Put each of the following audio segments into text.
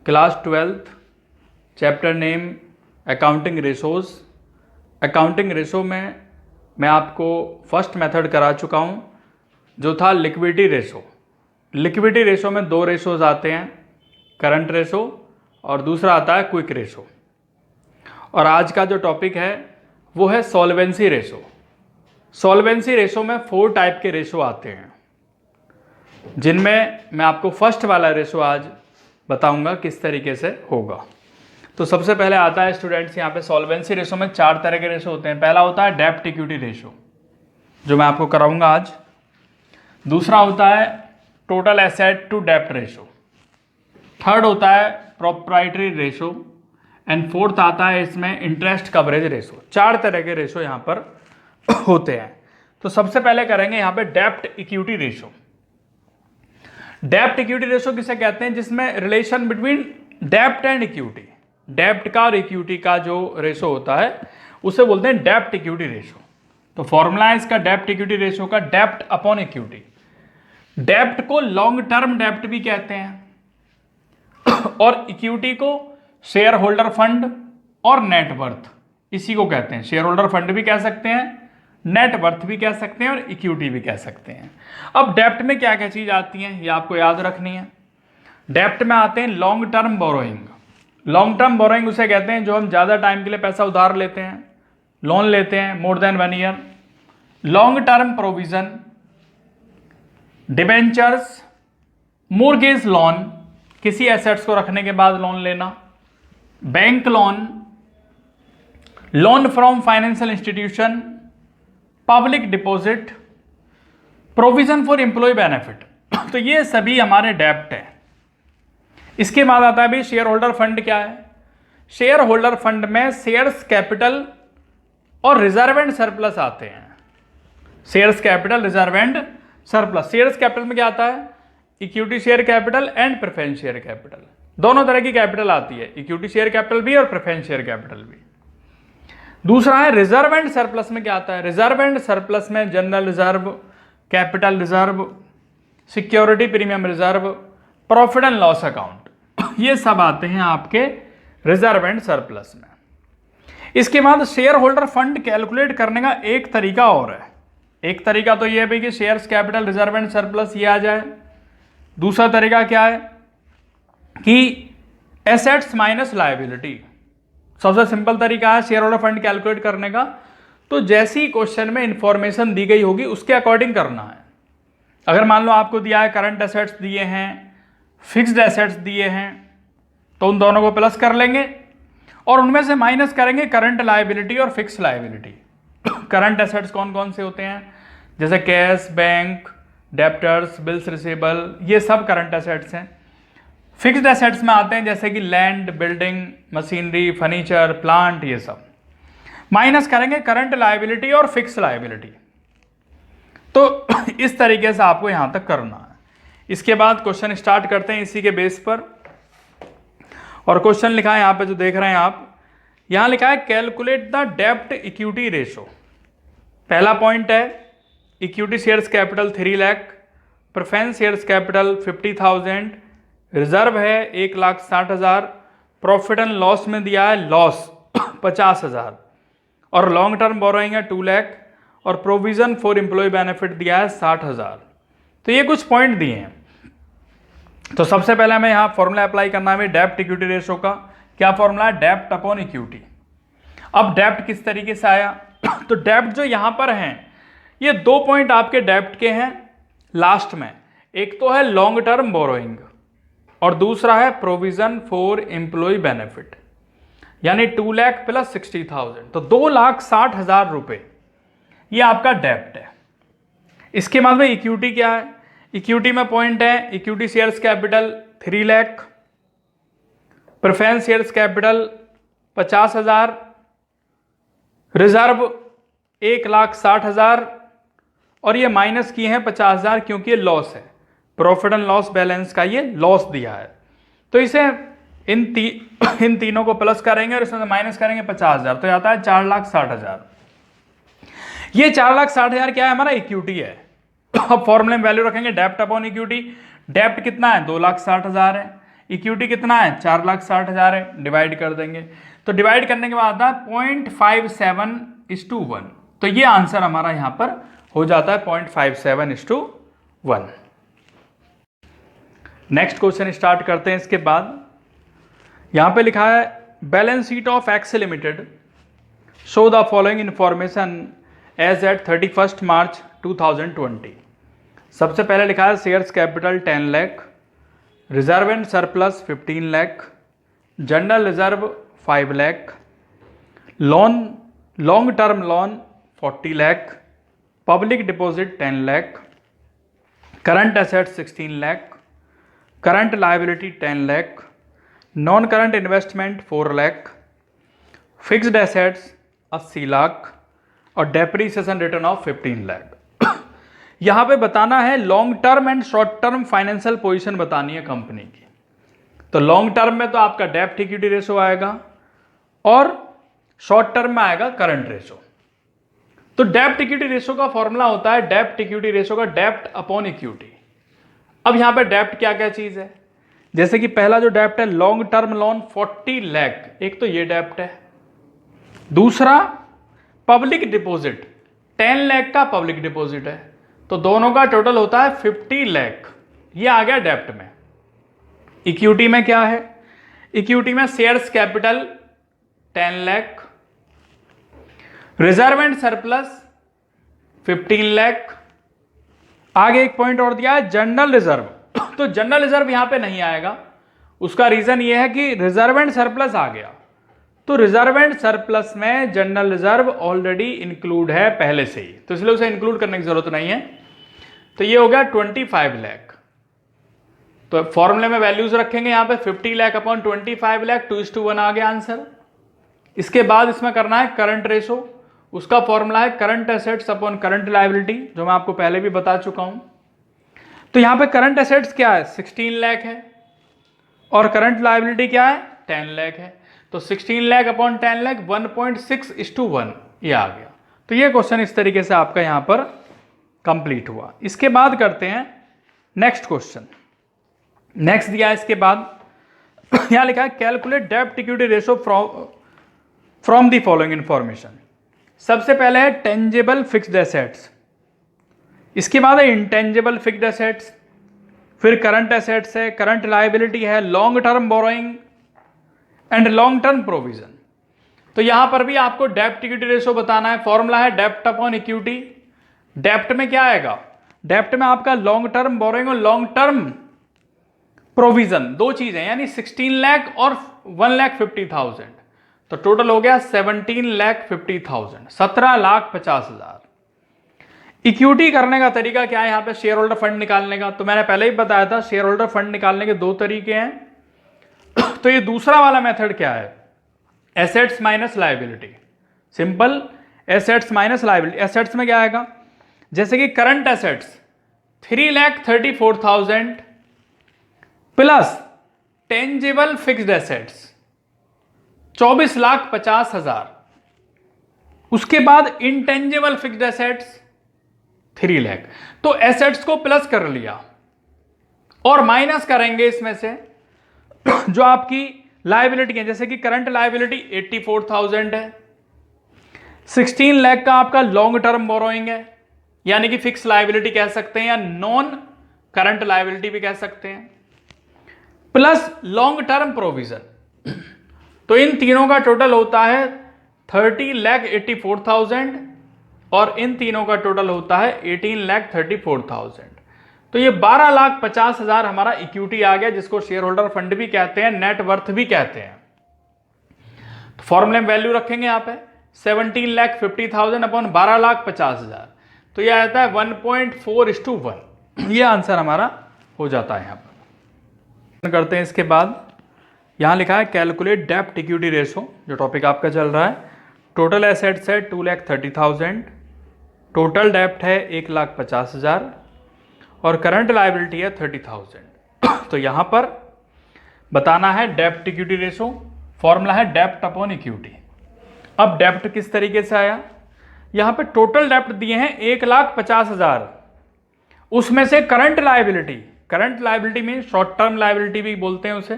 Class 12th, chapter name accounting ratios. Accounting ratio में मैं आपको फर्स्ट मेथड करा चुका हूँ जो था लिक्विडिटी रेशो। लिक्विडिटी रेशो में दो रेशोज़ आते हैं, करंट रेशो और दूसरा आता है क्विक रेशो। और आज का जो टॉपिक है वो है सॉल्वेंसी रेशो। सॉल्वेंसी रेशो में 4 टाइप के रेशो आते हैं, जिनमें मैं आपको फर्स्ट वाला रेशो आज बताऊंगा किस तरीके से होगा। तो सबसे पहले आता है स्टूडेंट्स यहाँ पे सॉल्वेंसी रेशो में 4 तरह के रेशो होते हैं। पहला होता है डेब्ट इक्विटी रेशो, जो मैं आपको कराऊंगा आज। दूसरा होता है टोटल एसेट टू डेब्ट रेशो। थर्ड होता है प्रोप्राइटरी रेशो एंड फोर्थ आता है इसमें इंटरेस्ट कवरेज रेशो। 4 तरह के रेशो यहाँ पर होते हैं। तो सबसे पहले करेंगे यहाँ पे डेब्ट इक्विटी रेशो। डेब्ट इक्विटी रेशो किसे कहते हैं? जिसमें रिलेशन बिटवीन डेब्ट एंड इक्विटी, डेब्ट का और इक्विटी का जो रेशो होता है उसे बोलते हैं डेब्ट इक्विटी रेशो। तो फॉर्मूला है इसका डेब्ट इक्विटी रेशो का, डेब्ट अपॉन इक्विटी। डेब्ट को लॉन्ग टर्म डेब्ट भी कहते हैं और इक्विटी को शेयर होल्डर फंड और नेट वर्थ, इसी को कहते हैं। शेयर होल्डर फंड भी कह सकते हैं, नेट वर्थ भी कह सकते हैं और इक्विटी भी कह सकते हैं। अब डेब्ट में क्या क्या चीज आती है ये आपको याद रखनी है। डेब्ट में आते हैं long term borrowing. Long term borrowing उसे कहते हैं जो हम ज्यादा टाइम के लिए पैसा उधार लेते हैं, लोन लेते हैं more than 1 year. Long term provision, debentures, mortgage loan, किसी एसेट्स को रखने के बाद लोन लेना, bank loan, loan from financial institution, public deposit, provision for employ benefit. तो ये सभी हमारे डेब्ट हैं। इसके बाद आता है भाई शेयर होल्डर फंड। क्या है शेयर होल्डर फंड में? शेयर्स कैपिटल और रिजर्व एंड सरप्लस आते हैं। Shares capital, reserve and surplus. Shares capital में क्या आता है? Equity share capital and preference share capital. दोनों तरह की कैपिटल आती है, इक्विटी शेयर कैपिटल भी और प्रेफरेंस शेयर कैपिटल भी। दूसरा है रिजर्व एंड सरप्लस में क्या आता है? रिजर्व एंड सरप्लस में general reserve, capital reserve, security premium reserve, profit and loss account, ये सब आते हैं आपके रिजर्व एंड सरप्लस में। इसके बाद शेयर होल्डर फंड कैलकुलेट करने का एक तरीका और है। एक तरीका तो ये है कि shares capital reserve and surplus ये आ जाए। दूसरा तरीका क्या है कि एसेट्स माइनस लायबिलिटी। सबसे सिंपल तरीका है शेयर होल्डर फंड कैलकुलेट करने का। तो जैसी क्वेश्चन में इंफॉर्मेशन दी गई होगी उसके अकॉर्डिंग करना है। अगर मान लो आपको दिया है करंट एसेट्स दिए हैं, फिक्स्ड एसेट्स दिए हैं, तो उन दोनों को प्लस कर लेंगे और उनमें से माइनस करेंगे करंट लायबिलिटी और फिक्स लायबिलिटी। करंट एसेट्स कौन कौन से होते हैं? जैसे cash, bank, debtors, bills receivable, ये सब करंट एसेट्स हैं। फिक्स्ड एसेट्स में आते हैं जैसे कि land, building, machinery, furniture, plant, ये सब। माइनस करेंगे करंट लायबिलिटी और फिक्स लायबिलिटी। तो इस तरीके से आपको यहां तक करना है। इसके बाद क्वेश्चन स्टार्ट करते हैं इसी के बेस पर। और क्वेश्चन लिखा है यहां पे जो देख रहे हैं आप, यहां लिखा है कैलकुलेट द डेब्ट इक्विटी रेशो। पहला पॉइंट है equity shares capital 3 lakh, preference shares capital 50,000, reserve है 1,60,000, प्रॉफिट एंड लॉस में दिया है लॉस 50,000 और लॉन्ग टर्म बोरोइंग है 2 लाख और प्रोविजन फॉर एम्प्लॉय बेनिफिट दिया है 60,000। तो ये कुछ पॉइंट दिए हैं। तो सबसे पहले हमें यहाँ फॉर्मूला अप्लाई करना है डेब्ट इक्विटी रेशो का। क्या फॉर्मूला है? डेब्ट अपॉन इक्विटी। अब डेब्ट किस तरीके से आया? तो डेब्ट जो यहां पर हैं, ये 2 पॉइंट आपके डेब्ट के हैं लास्ट में। एक तो है लॉन्ग टर्म बोरोइंग और दूसरा है प्रोविजन फॉर एम्प्लॉय बेनिफिट, यानी 2 लाख प्लस 60,000, तो 2,60,000 रुपए ये आपका डेब्ट है। इसके बाद में इक्विटी क्या है? इक्विटी में पॉइंट है equity shares capital 3 lakh, preference shares capital 50,000, reserve 1,60,000 और ये माइनस किए हैं 50,000 क्योंकि ये लॉस है। प्रॉफिट एंड लॉस बैलेंस का ये लॉस दिया है। तो इसे इन तीनों को प्लस करेंगे और इसमें से माइनस करेंगे 50,000, तो आता है 4,60,000। ये 4,60,000 क्या है? हमारा इक्विटी है। अब फॉर्मूले में वैल्यू रखेंगे डेब्ट अपॉन इक्विटी। डेब्ट कितना है? 2,60,000 है। इक्विटी कितना है 4,60,000 है, डिवाइड कर देंगे। तो डिवाइड करने के बाद आता है 0.57:1। तो ये आंसर हमारा यहां पर हो जाता है 0.57:1। नेक्स्ट क्वेश्चन स्टार्ट करते हैं। इसके बाद यहां पे लिखा है balance sheet of X limited show the following information as at 31 March 2020। सबसे पहले लिखा है shares capital 10 lakh, reserve and surplus 15 lakh, general reserve 5 lakh, loan long term loan 40 lakh, public deposit 10 lakh, current assets 16 lakh, current liability 10 lakh, non current investment 4 lakh, fixed assets 80 lakh और depreciation return of 15 lakh. यहां पे बताना है long term and short term financial position बतानी है company की। तो long term में तो आपका डेप्ट इक्विटी रेशो आएगा और शॉर्ट टर्म में आएगा करंट रेशो। तो डेप्ट इक्विटी रेशो का फॉर्मूला होता है डेप्ट इक्विटी रेशो का डेप्ट अपॉन इक्विटी। अब यहां पे डेप्ट क्या क्या चीज है, जैसे कि पहला जो डेप्ट है लॉन्ग टर्म लोन 40 लाख, एक तो ये डेप्ट है। दूसरा पब्लिक डिपॉजिट 10 लाख का पब्लिक डिपॉजिट है, तो दोनों का टोटल होता है 50 लाख। ये आ गया डेप्ट में। इक्विटी में क्या है, इक्विटी में shares capital 10 lakh, reserve and surplus 15 lakh. आगे एक पॉइंट और दिया है जनरल रिजर्व। तो जनरल रिजर्व यहां पे नहीं आएगा, उसका रीजन ये है कि रिजर्व एंड सरप्लस आ गया। तो रिजर्व एंड सरप्लस में जनरल रिजर्व ऑलरेडी इंक्लूड है पहले से ही, तो इसलिए उसे इंक्लूड करने की जरूरत नहीं है। तो ये हो गया 25 लाख। तो फॉर्मूले में वैल्यूज रखेंगे यहां पे 50 लाख अपॉन 25 लाख, 2:1 आ गया आंसर। इसके बाद इसमें करना है करंट रेशो, उसका फॉर्मूला है current assets upon current liability, जो मैं आपको पहले भी बता चुका हूं। तो यहां पे करंट एसेट्स क्या है 16 लाख है और करंट लायबिलिटी क्या है 10 लाख है। तो 16 लाख अपॉन 10 लाख 1.6:1 ये आ गया। तो ये क्वेश्चन इस तरीके से आपका यहां पर कंप्लीट हुआ। इसके बाद करते हैं नेक्स्ट क्वेश्चन। नेक्स्ट दिया है इसके बाद यहां लिखा है कैलकुलेट डेब्ट equity ratio from the following information. सबसे पहले है टेंजेबल फिक्स्ड एसेट्स, इसके बाद है इंटेंजेबल फिक्स्ड एसेट्स, फिर करंट एसेट्स है, करंट लायबिलिटी है, long term borrowing and long term provision. तो यहां पर भी आपको डेब्ट इक्विटी रेशो बताना है। फॉर्मूला है डेब्ट अपॉन इक्विटी। डेब्ट में क्या आएगा, डेब्ट में आपका लॉन्ग टर्म बोरोइंग और लॉन्ग टर्म प्रोविजन दो चीजें, यानी 16 लाख और 1,50,000। तो टोटल हो गया 17,50,000, 17,50,000। इक्विटी करने का तरीका क्या है यहां पे शेयर होल्डर फंड निकालने का, तो मैंने पहले ही बताया था शेयर होल्डर फंड निकालने के दो तरीके हैं। तो ये दूसरा वाला मेथड क्या है, assets minus liability. Simple, assets minus liability. Assets में क्या आएगा, जैसे कि current assets 3,34,000 plus tangible fixed assets 24,50,000। उसके बाद इंटेंजिबल फिक्स्ड एसेट्स 3 लाख। तो एसेट्स को प्लस कर लिया और माइनस करेंगे इसमें से जो आपकी लायबिलिटी है, जैसे कि करंट लायबिलिटी 84,000 है, 16 लाख का आपका लॉन्ग टर्म बोरोइंग है, यानी कि फिक्स लायबिलिटी कह सकते हैं या नॉन करंट लायबिलिटी भी कह सकते हैं, प्लस लॉन्ग टर्म प्रोविजन। तो इन तीनों का टोटल होता है 30,84,000 और इन तीनों का टोटल होता है 18,34,000। तो ये 12,50,000 हमारा इक्विटी आ गया, जिसको शेयर होल्डर फंड भी कहते हैं, नेट वर्थ भी कहते हैं। तो फॉर्मूले में वैल्यू रखेंगे यहां पे 17,50,000 अपॉन 12,50,000, तो यह आता है 1.4:1। ये आंसर हमारा हो जाता है। यहां पर करते हैं। इसके बाद यहां लिखा है कैलकुलेट डेब्ट इक्विटी रेशो, जो टॉपिक आपका चल रहा है। टोटल एसेट्स है 2,30,000, टोटल डेब्ट है 1,50,000 और करंट लायबिलिटी है 30,000। तो यहां पर बताना है डेब्ट इक्विटी रेशो, फॉर्मूला है डेब्ट अपॉन इक्विटी। अब डेब्ट किस तरीके से आया, यहां पे टोटल डेब्ट दिए हैं 1,50,000, उसमें से करंट करंट लायबिलिटी में शॉर्ट टर्म लायबिलिटी भी बोलते हैं उसे।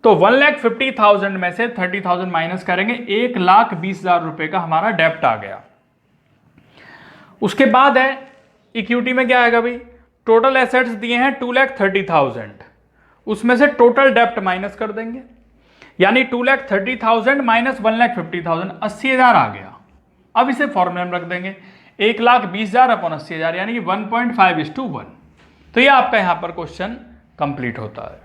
तो 1,50,000 में से 30,000 माइनस करेंगे, 1,20,000 रुपए का हमारा डेप्ट आ गया। उसके बाद है इक्विटी में क्या आएगा भाई, टोटल एसेट्स दिए हैं 2,30,000, उसमें से टोटल डेप्ट माइनस कर देंगे, यानी 2,30,000 माइनस 1,50,000, 80,000 आ गया। अब इसे फॉर्मूले में रख देंगे, 1,20,000 अपॉन 80,000 यानी कि 1.5:1। तो ये आपका यहां पर क्वेश्चन कंप्लीट होता है।